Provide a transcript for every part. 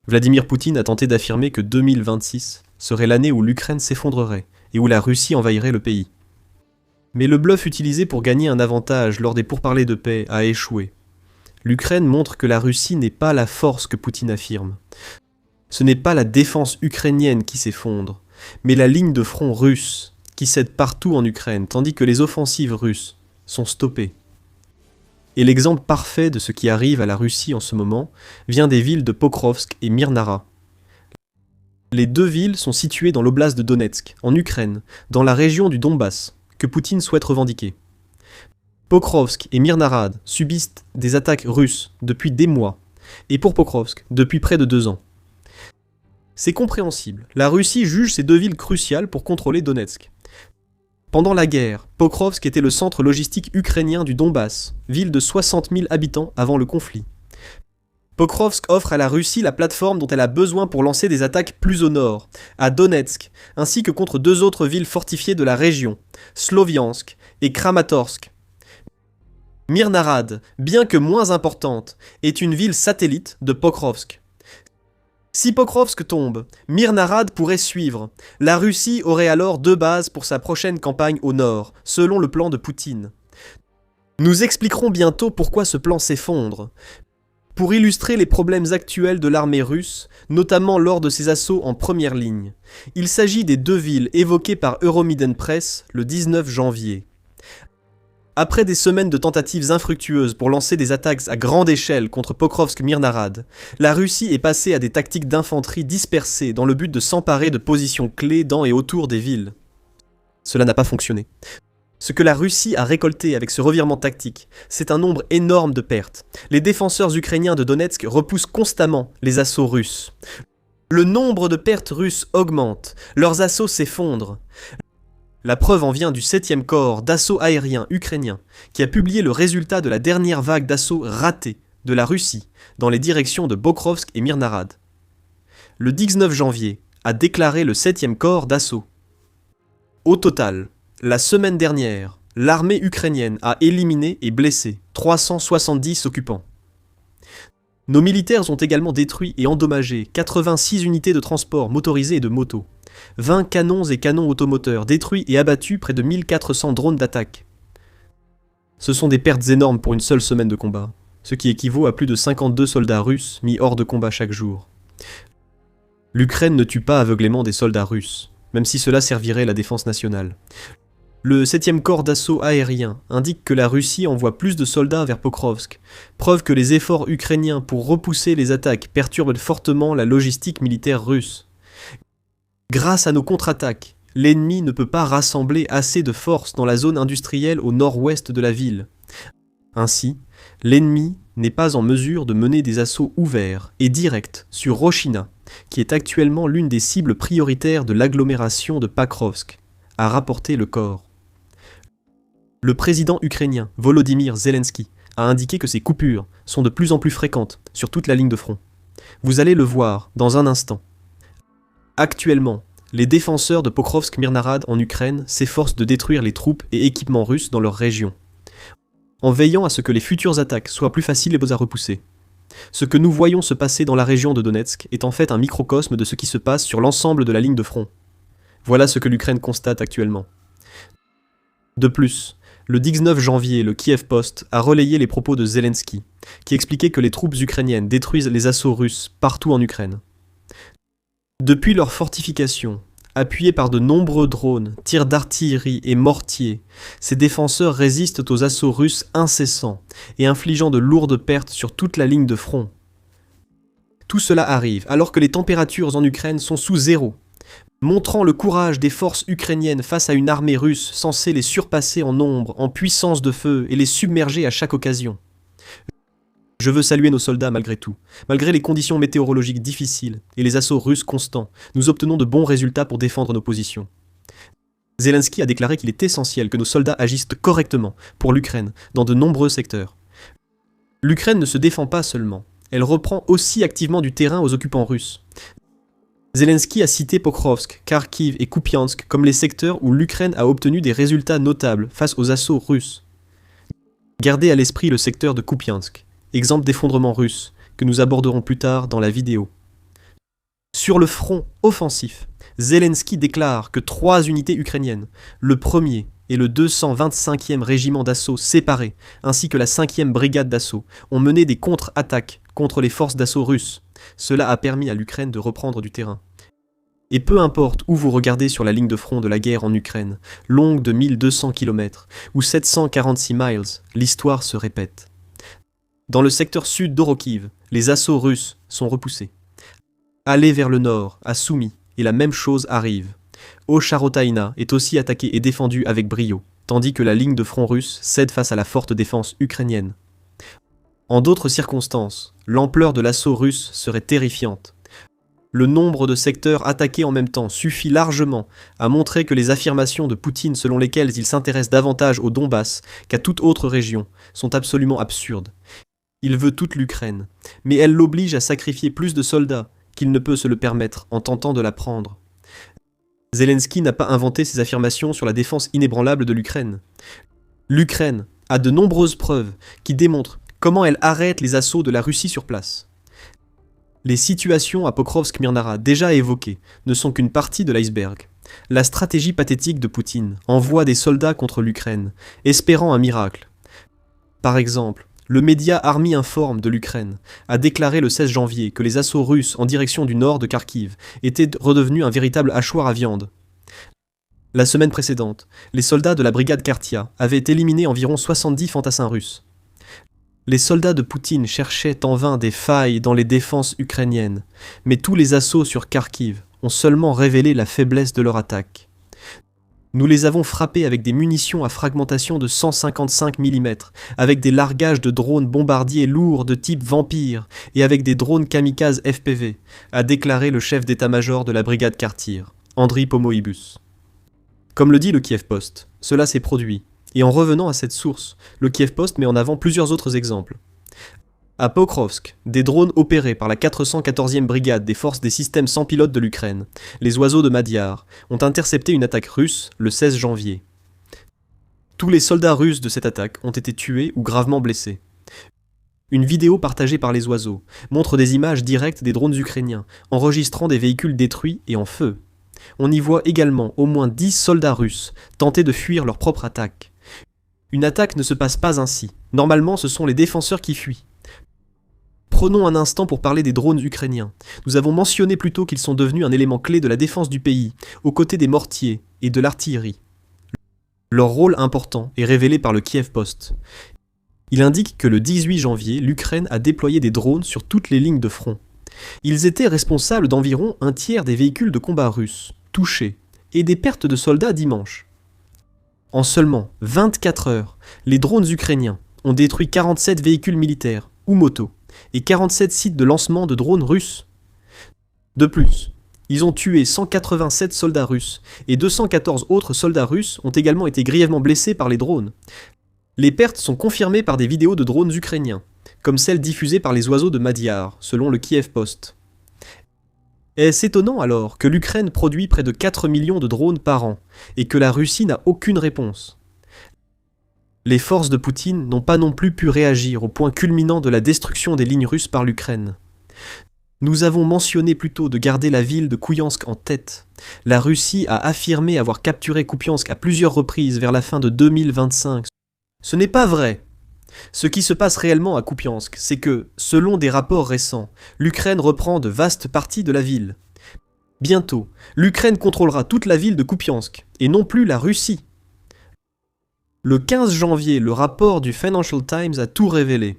Vladimir Poutine a tenté d'affirmer que 2026 serait l'année où l'Ukraine s'effondrerait et où la Russie envahirait le pays. Mais le bluff utilisé pour gagner un avantage lors des pourparlers de paix a échoué. L'Ukraine montre que la Russie n'est pas la force que Poutine affirme. Ce n'est pas la défense ukrainienne qui s'effondre, mais la ligne de front russe qui cède partout en Ukraine, tandis que les offensives russes sont stoppées. Et l'exemple parfait de ce qui arrive à la Russie en ce moment vient des villes de Pokrovsk et Mirnara. Les deux villes sont situées dans l'oblast de Donetsk, en Ukraine, dans la région du Donbass, que Poutine souhaite revendiquer. Pokrovsk et Mirnarad subissent des attaques russes depuis des mois, et pour Pokrovsk, depuis près de 2 ans. C'est compréhensible, la Russie juge ces deux villes cruciales pour contrôler Donetsk. Pendant la guerre, Pokrovsk était le centre logistique ukrainien du Donbass, ville de 60 000 habitants avant le conflit. Pokrovsk offre à la Russie la plateforme dont elle a besoin pour lancer des attaques plus au nord, à Donetsk, ainsi que contre 2 autres villes fortifiées de la région, Sloviansk et Kramatorsk. Mirnarad, bien que moins importante, est une ville satellite de Pokrovsk. Si Pokrovsk tombe, Mirnarad pourrait suivre. La Russie aurait alors 2 bases pour sa prochaine campagne au nord, selon le plan de Poutine. Nous expliquerons bientôt pourquoi ce plan s'effondre. Pour illustrer les problèmes actuels de l'armée russe, notamment lors de ses assauts en première ligne, il s'agit des 2 villes évoquées par Euromiden Press le 19 janvier. Après des semaines de tentatives infructueuses pour lancer des attaques à grande échelle contre Pokrovsk-Mirnarad, la Russie est passée à des tactiques d'infanterie dispersées dans le but de s'emparer de positions clés dans et autour des villes. Cela n'a pas fonctionné. Ce que la Russie a récolté avec ce revirement tactique, c'est un nombre énorme de pertes. Les défenseurs ukrainiens de Donetsk repoussent constamment les assauts russes. Le nombre de pertes russes augmente, leurs assauts s'effondrent. La preuve en vient du 7e corps d'assaut aérien ukrainien, qui a publié le résultat de la dernière vague d'assauts ratés de la Russie dans les directions de Pokrovsk et Mirnarad. Le 19 janvier a déclaré le 7e corps d'assaut. Au total, la semaine dernière, l'armée ukrainienne a éliminé et blessé 370 occupants. Nos militaires ont également détruit et endommagé 86 unités de transport motorisées et de motos, 20 canons et canons automoteurs détruits et abattus près de 1400 drones d'attaque. Ce sont des pertes énormes pour une seule semaine de combat, ce qui équivaut à plus de 52 soldats russes mis hors de combat chaque jour. L'Ukraine ne tue pas aveuglément des soldats russes, même si cela servirait la défense nationale. Le 7e corps d'assaut aérien indique que la Russie envoie plus de soldats vers Pokrovsk, preuve que les efforts ukrainiens pour repousser les attaques perturbent fortement la logistique militaire russe. Grâce à nos contre-attaques, l'ennemi ne peut pas rassembler assez de forces dans la zone industrielle au nord-ouest de la ville. Ainsi, l'ennemi n'est pas en mesure de mener des assauts ouverts et directs sur Rochina, qui est actuellement l'une des cibles prioritaires de l'agglomération de Pakrovsk, a rapporté le corps. Le président ukrainien Volodymyr Zelensky a indiqué que ces coupures sont de plus en plus fréquentes sur toute la ligne de front. Vous allez le voir dans un instant. Actuellement, les défenseurs de Pokrovsk-Mirnarad en Ukraine s'efforcent de détruire les troupes et équipements russes dans leur région, en veillant à ce que les futures attaques soient plus faciles à repousser. Ce que nous voyons se passer dans la région de Donetsk est en fait un microcosme de ce qui se passe sur l'ensemble de la ligne de front. Voilà ce que l'Ukraine constate actuellement. De plus, le 19 janvier, le Kiev Post a relayé les propos de Zelensky, qui expliquait que les troupes ukrainiennes détruisent les assauts russes partout en Ukraine. Depuis leurs fortifications, appuyés par de nombreux drones, tirs d'artillerie et mortiers, ces défenseurs résistent aux assauts russes incessants et infligeant de lourdes pertes sur toute la ligne de front. Tout cela arrive alors que les températures en Ukraine sont sous zéro, montrant le courage des forces ukrainiennes face à une armée russe censée les surpasser en nombre, en puissance de feu et les submerger à chaque occasion. Je veux saluer nos soldats malgré tout. Malgré les conditions météorologiques difficiles et les assauts russes constants, nous obtenons de bons résultats pour défendre nos positions. Zelensky a déclaré qu'il est essentiel que nos soldats agissent correctement pour l'Ukraine dans de nombreux secteurs. L'Ukraine ne se défend pas seulement, elle reprend aussi activement du terrain aux occupants russes. Zelensky a cité Pokrovsk, Kharkiv et Kupiansk comme les secteurs où l'Ukraine a obtenu des résultats notables face aux assauts russes. Gardez à l'esprit le secteur de Kupiansk, exemple d'effondrement russe, que nous aborderons plus tard dans la vidéo. Sur le front offensif, Zelensky déclare que 3 unités ukrainiennes, le 1er et le 225e régiment d'assaut séparés, ainsi que la 5e brigade d'assaut, ont mené des contre-attaques contre les forces d'assaut russes. Cela a permis à l'Ukraine de reprendre du terrain. Et peu importe où vous regardez sur la ligne de front de la guerre en Ukraine, longue de 1200 km ou 746 miles, l'histoire se répète. Dans le secteur sud d'Orokiv, les assauts russes sont repoussés. Allez vers le nord, à Soumy, et la même chose arrive. Ocharotaïna est aussi attaqué et défendu avec brio, tandis que la ligne de front russe cède face à la forte défense ukrainienne. En d'autres circonstances, l'ampleur de l'assaut russe serait terrifiante. Le nombre de secteurs attaqués en même temps suffit largement à montrer que les affirmations de Poutine selon lesquelles il s'intéresse davantage au Donbass qu'à toute autre région sont absolument absurdes. Il veut toute l'Ukraine, mais elle l'oblige à sacrifier plus de soldats qu'il ne peut se le permettre en tentant de la prendre. Zelensky n'a pas inventé ses affirmations sur la défense inébranlable de l'Ukraine. L'Ukraine a de nombreuses preuves qui démontrent comment elle arrête les assauts de la Russie sur place. Les situations à Pokrovsk-Mirnara déjà évoquées ne sont qu'une partie de l'iceberg. La stratégie pathétique de Poutine envoie des soldats contre l'Ukraine, espérant un miracle. Par exemple, le média Army Inform de l'Ukraine a déclaré le 16 janvier que les assauts russes en direction du nord de Kharkiv étaient redevenus un véritable hachoir à viande. La semaine précédente, les soldats de la brigade Kartia avaient éliminé environ 70 fantassins russes. Les soldats de Poutine cherchaient en vain des failles dans les défenses ukrainiennes, mais tous les assauts sur Kharkiv ont seulement révélé la faiblesse de leur attaque. Nous les avons frappés avec des munitions à fragmentation de 155 mm, avec des largages de drones bombardiers lourds de type Vampire et avec des drones kamikazes FPV, a déclaré le chef d'état-major de la brigade Kartir, Andriy Pomoibus. Comme le dit le Kiev Post, cela s'est produit. Et en revenant à cette source, le Kiev Post met en avant plusieurs autres exemples. À Pokrovsk, des drones opérés par la 414e brigade des forces des systèmes sans pilote de l'Ukraine, les oiseaux de Madiar, ont intercepté une attaque russe le 16 janvier. Tous les soldats russes de cette attaque ont été tués ou gravement blessés. Une vidéo partagée par les oiseaux montre des images directes des drones ukrainiens, enregistrant des véhicules détruits et en feu. On y voit également au moins 10 soldats russes tenter de fuir leur propre attaque. Une attaque ne se passe pas ainsi. Normalement, ce sont les défenseurs qui fuient. Prenons un instant pour parler des drones ukrainiens. Nous avons mentionné plus tôt qu'ils sont devenus un élément clé de la défense du pays, aux côtés des mortiers et de l'artillerie. Leur rôle important est révélé par le Kiev Post. Il indique que le 18 janvier, l'Ukraine a déployé des drones sur toutes les lignes de front. Ils étaient responsables d'environ un tiers des véhicules de combat russes, touchés, et des pertes de soldats dimanche. En seulement 24 heures, les drones ukrainiens ont détruit 47 véhicules militaires ou motos et 47 sites de lancement de drones russes. De plus, ils ont tué 187 soldats russes et 214 autres soldats russes ont également été grièvement blessés par les drones. Les pertes sont confirmées par des vidéos de drones ukrainiens, comme celles diffusées par les oiseaux de Madiar, selon le Kiev Post. Est-ce étonnant alors que l'Ukraine produit près de 4 millions de drones par an et que la Russie n'a aucune réponse? Les forces de Poutine n'ont pas non plus pu réagir au point culminant de la destruction des lignes russes par l'Ukraine. Nous avons mentionné plus tôt de garder la ville de Kupiansk en tête. La Russie a affirmé avoir capturé Kupiansk à plusieurs reprises vers la fin de 2025. Ce n'est pas vrai. Ce qui se passe réellement à Kupiansk, c'est que, selon des rapports récents, l'Ukraine reprend de vastes parties de la ville. Bientôt, l'Ukraine contrôlera toute la ville de Kupiansk, et non plus la Russie. Le 15 janvier, le rapport du Financial Times a tout révélé.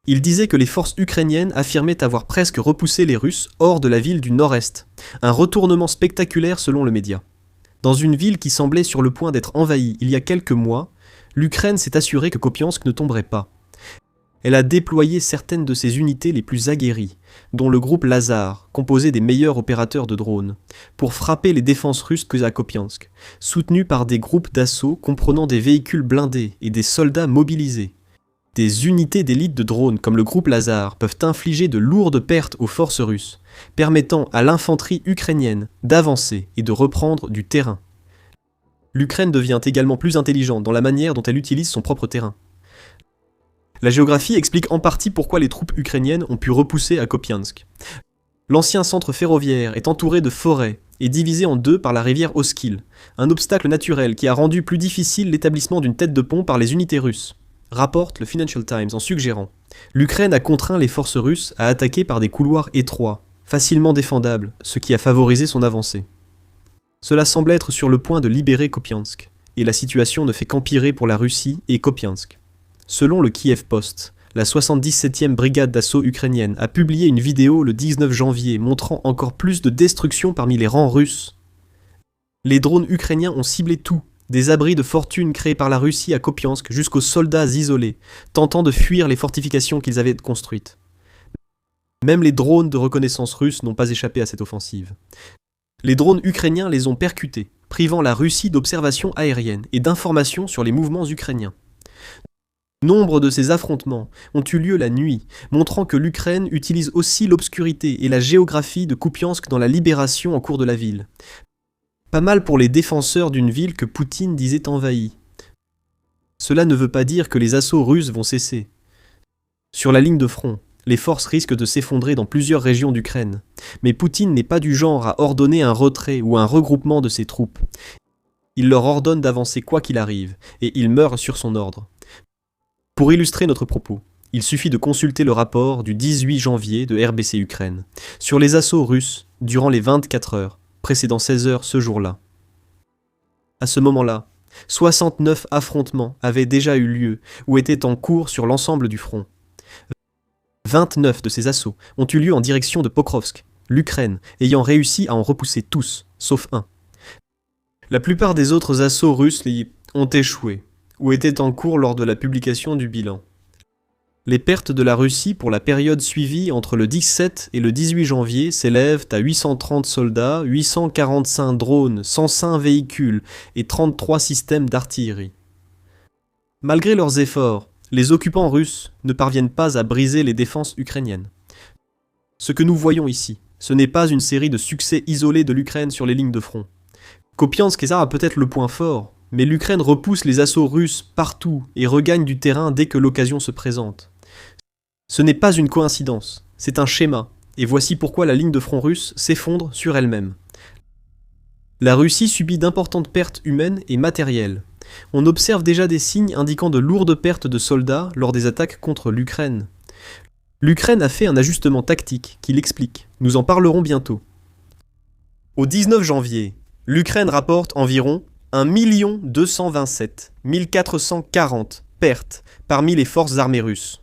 Il disait que les forces ukrainiennes affirmaient avoir presque repoussé les Russes hors de la ville du Nord-Est, un retournement spectaculaire selon le média. Dans une ville qui semblait sur le point d'être envahie il y a quelques mois, l'Ukraine s'est assurée que Kupiansk ne tomberait pas. Elle a déployé certaines de ses unités les plus aguerries, dont le groupe Lazar, composé des meilleurs opérateurs de drones, pour frapper les défenses russes à Kupiansk, soutenus par des groupes d'assaut comprenant des véhicules blindés et des soldats mobilisés. Des unités d'élite de drones comme le groupe Lazar peuvent infliger de lourdes pertes aux forces russes, permettant à l'infanterie ukrainienne d'avancer et de reprendre du terrain. L'Ukraine devient également plus intelligente dans la manière dont elle utilise son propre terrain. La géographie explique en partie pourquoi les troupes ukrainiennes ont pu repousser à Kupiansk. L'ancien centre ferroviaire est entouré de forêts et divisé en deux par la rivière Oskil, un obstacle naturel qui a rendu plus difficile l'établissement d'une tête de pont par les unités russes, rapporte le Financial Times en suggérant « L'Ukraine a contraint les forces russes à attaquer par des couloirs étroits, facilement défendables, ce qui a favorisé son avancée. » Cela semble être sur le point de libérer Kopiansk, et la situation ne fait qu'empirer pour la Russie et Kopiansk. Selon le Kiev Post, la 77e brigade d'assaut ukrainienne a publié une vidéo le 19 janvier montrant encore plus de destruction parmi les rangs russes. Les drones ukrainiens ont ciblé tout, des abris de fortune créés par la Russie à Kopiansk jusqu'aux soldats isolés, tentant de fuir les fortifications qu'ils avaient construites. Même les drones de reconnaissance russes n'ont pas échappé à cette offensive. Les drones ukrainiens les ont percutés, privant la Russie d'observations aériennes et d'informations sur les mouvements ukrainiens. Nombre de ces affrontements ont eu lieu la nuit, montrant que l'Ukraine utilise aussi l'obscurité et la géographie de Kupiansk dans la libération en cours de la ville. Pas mal pour les défenseurs d'une ville que Poutine disait envahie. Cela ne veut pas dire que les assauts russes vont cesser. Sur la ligne de front, les forces risquent de s'effondrer dans plusieurs régions d'Ukraine, mais Poutine n'est pas du genre à ordonner un retrait ou un regroupement de ses troupes. Il leur ordonne d'avancer quoi qu'il arrive, et il meurt sur son ordre. Pour illustrer notre propos, il suffit de consulter le rapport du 18 janvier de RBC Ukraine sur les assauts russes durant les 24 heures, précédant 16 heures ce jour-là. À ce moment-là, 69 affrontements avaient déjà eu lieu ou étaient en cours sur l'ensemble du front. 29 de ces assauts ont eu lieu en direction de Pokrovsk, l'Ukraine ayant réussi à en repousser tous, sauf un. La plupart des autres assauts russes ont échoué, ou étaient en cours lors de la publication du bilan. Les pertes de la Russie pour la période suivie entre le 17 et le 18 janvier s'élèvent à 830 soldats, 845 drones, 105 véhicules et 33 systèmes d'artillerie. Malgré leurs efforts, les occupants russes ne parviennent pas à briser les défenses ukrainiennes. Ce que nous voyons ici, ce n'est pas une série de succès isolés de l'Ukraine sur les lignes de front. Kupiansk a peut-être le point fort, mais l'Ukraine repousse les assauts russes partout et regagne du terrain dès que l'occasion se présente. Ce n'est pas une coïncidence, c'est un schéma, et voici pourquoi la ligne de front russe s'effondre sur elle-même. La Russie subit d'importantes pertes humaines et matérielles. On observe déjà des signes indiquant de lourdes pertes de soldats lors des attaques contre l'Ukraine. L'Ukraine a fait un ajustement tactique qui l'explique, nous en parlerons bientôt. Au 19 janvier, l'Ukraine rapporte environ 1 227 440 pertes parmi les forces armées russes.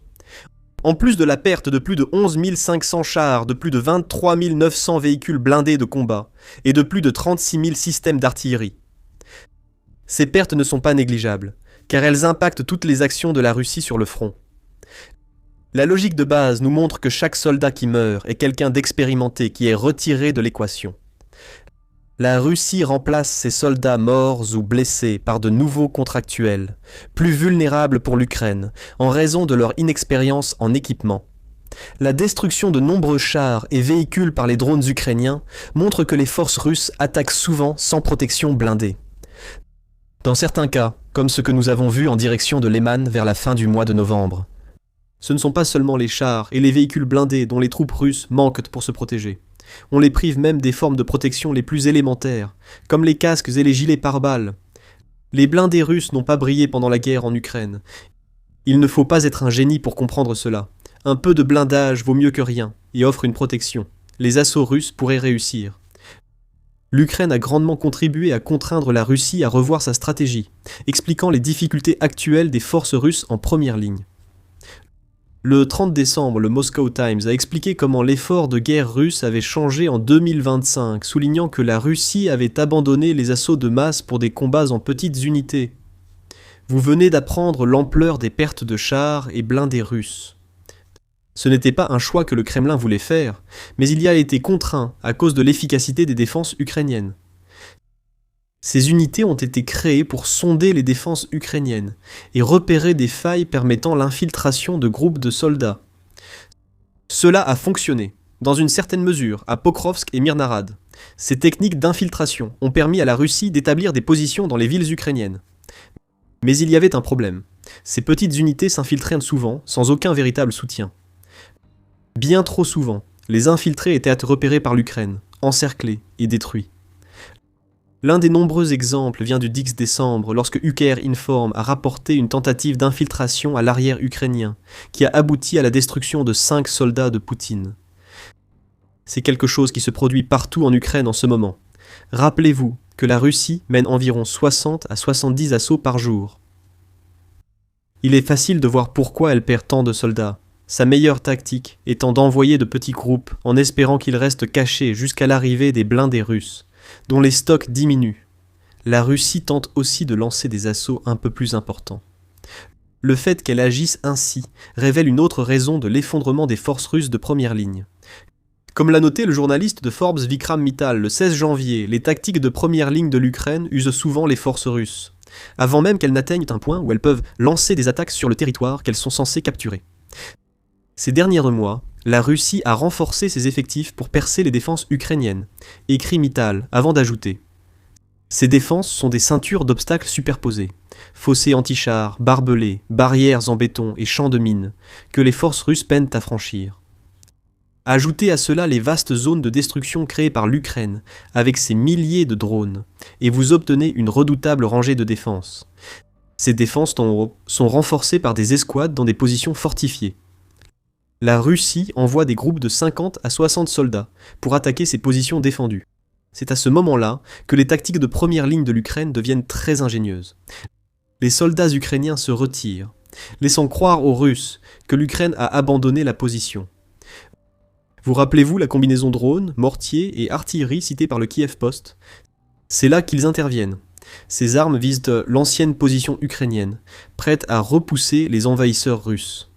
En plus de la perte de plus de 11 500 chars, de plus de 23 900 véhicules blindés de combat et de plus de 36 000 systèmes d'artillerie. Ces pertes ne sont pas négligeables, car elles impactent toutes les actions de la Russie sur le front. La logique de base nous montre que chaque soldat qui meurt est quelqu'un d'expérimenté qui est retiré de l'équation. La Russie remplace ses soldats morts ou blessés par de nouveaux contractuels, plus vulnérables pour l'Ukraine, en raison de leur inexpérience en équipement. La destruction de nombreux chars et véhicules par les drones ukrainiens montre que les forces russes attaquent souvent sans protection blindée. Dans certains cas, comme ce que nous avons vu en direction de Leman vers la fin du mois de novembre. Ce ne sont pas seulement les chars et les véhicules blindés dont les troupes russes manquent pour se protéger. On les prive même des formes de protection les plus élémentaires, comme les casques et les gilets pare-balles. Les blindés russes n'ont pas brillé pendant la guerre en Ukraine. Il ne faut pas être un génie pour comprendre cela. Un peu de blindage vaut mieux que rien, et offre une protection. Les assauts russes pourraient réussir. L'Ukraine a grandement contribué à contraindre la Russie à revoir sa stratégie, expliquant les difficultés actuelles des forces russes en première ligne. Le 30 décembre, le Moscow Times a expliqué comment l'effort de guerre russe avait changé en 2025, soulignant que la Russie avait abandonné les assauts de masse pour des combats en petites unités. Vous venez d'apprendre l'ampleur des pertes de chars et blindés russes. Ce n'était pas un choix que le Kremlin voulait faire, mais il y a été contraint à cause de l'efficacité des défenses ukrainiennes. Ces unités ont été créées pour sonder les défenses ukrainiennes et repérer des failles permettant l'infiltration de groupes de soldats. Cela a fonctionné, dans une certaine mesure, à Pokrovsk et Mirnarad. Ces techniques d'infiltration ont permis à la Russie d'établir des positions dans les villes ukrainiennes. Mais il y avait un problème. Ces petites unités s'infiltraient souvent, sans aucun véritable soutien. Bien trop souvent, Les infiltrés étaient repérés par l'Ukraine, encerclés et détruits. L'un des nombreux exemples vient du 10 décembre, lorsque Ukrinform a rapporté une tentative d'infiltration à l'arrière ukrainien, qui a abouti à la destruction de 5 soldats de Poutine. C'est quelque chose qui se produit partout en Ukraine en ce moment. Rappelez-vous que la Russie mène environ 60 à 70 assauts par jour. Il est facile de voir pourquoi elle perd tant de soldats. Sa meilleure tactique étant d'envoyer de petits groupes en espérant qu'ils restent cachés jusqu'à l'arrivée des blindés russes, dont les stocks diminuent. La Russie tente aussi de lancer des assauts un peu plus importants. Le fait qu'elle agisse ainsi révèle une autre raison de l'effondrement des forces russes de première ligne. Comme l'a noté le journaliste de Forbes Vikram Mittal le 16 janvier, les tactiques de première ligne de l'Ukraine usent souvent les forces russes, avant même qu'elles n'atteignent un point où elles peuvent lancer des attaques sur le territoire qu'elles sont censées capturer. Ces derniers mois, la Russie a renforcé ses effectifs pour percer les défenses ukrainiennes, écrit Mittal, avant d'ajouter. Ces défenses sont des ceintures d'obstacles superposés, fossés anti-chars, barbelés, barrières en béton et champs de mines, que les forces russes peinent à franchir. Ajoutez à cela les vastes zones de destruction créées par l'Ukraine, avec ses milliers de drones, et vous obtenez une redoutable rangée de défense. Ces défenses sont renforcées par des escouades dans des positions fortifiées. La Russie envoie des groupes de 50 à 60 soldats pour attaquer ces positions défendues. C'est à ce moment-là que les tactiques de première ligne de l'Ukraine deviennent très ingénieuses. Les soldats ukrainiens se retirent, laissant croire aux Russes que l'Ukraine a abandonné la position. Vous rappelez-vous la combinaison drone, mortier et artillerie citée par le Kiev Post ? C'est là qu'ils interviennent. Ces armes visent l'ancienne position ukrainienne, prête à repousser les envahisseurs russes.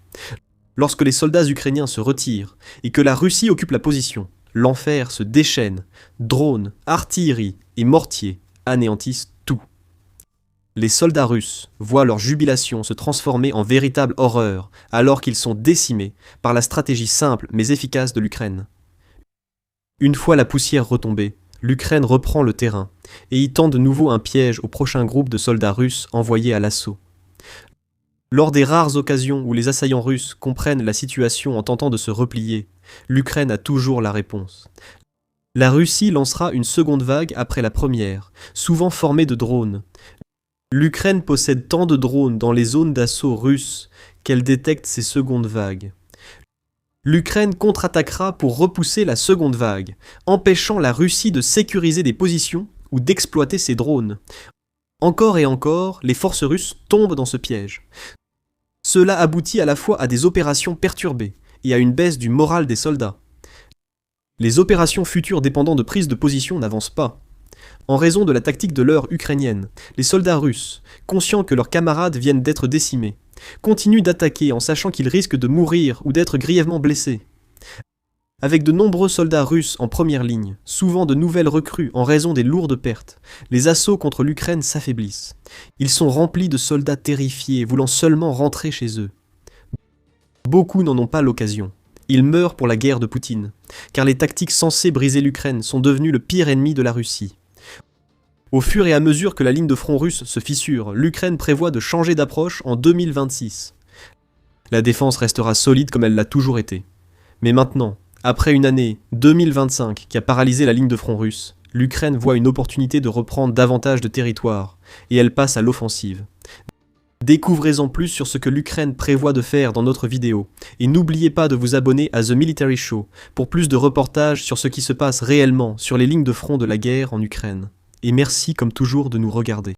Lorsque les soldats ukrainiens se retirent et que la Russie occupe la position, l'enfer se déchaîne, drones, artillerie et mortiers anéantissent tout. Les soldats russes voient leur jubilation se transformer en véritable horreur alors qu'ils sont décimés par la stratégie simple mais efficace de l'Ukraine. Une fois la poussière retombée, l'Ukraine reprend le terrain et y tend de nouveau un piège au prochain groupe de soldats russes envoyés à l'assaut. Lors des rares occasions où les assaillants russes comprennent la situation en tentant de se replier, l'Ukraine a toujours la réponse. La Russie lancera une seconde vague après la première, souvent formée de drones. L'Ukraine possède tant de drones dans les zones d'assaut russes qu'elle détecte ces secondes vagues. L'Ukraine contre-attaquera pour repousser la seconde vague, empêchant la Russie de sécuriser des positions ou d'exploiter ses drones. Encore et encore, les forces russes tombent dans ce piège. Cela aboutit à la fois à des opérations perturbées et à une baisse du moral des soldats. Les opérations futures dépendant de prises de position n'avancent pas. En raison de la tactique de l'heure ukrainienne, les soldats russes, conscients que leurs camarades viennent d'être décimés, continuent d'attaquer en sachant qu'ils risquent de mourir ou d'être grièvement blessés. Avec de nombreux soldats russes en première ligne, souvent de nouvelles recrues en raison des lourdes pertes, les assauts contre l'Ukraine s'affaiblissent. Ils sont remplis de soldats terrifiés, voulant seulement rentrer chez eux. Beaucoup n'en ont pas l'occasion. Ils meurent pour la guerre de Poutine, car les tactiques censées briser l'Ukraine sont devenues le pire ennemi de la Russie. Au fur et à mesure que la ligne de front russe se fissure, l'Ukraine prévoit de changer d'approche en 2026. La défense restera solide comme elle l'a toujours été. Mais maintenant, après une année 2025 qui a paralysé la ligne de front russe, l'Ukraine voit une opportunité de reprendre davantage de territoire, et elle passe à l'offensive. Découvrez-en plus sur ce que l'Ukraine prévoit de faire dans notre vidéo, et n'oubliez pas de vous abonner à The Military Show pour plus de reportages sur ce qui se passe réellement sur les lignes de front de la guerre en Ukraine. Et merci comme toujours de nous regarder.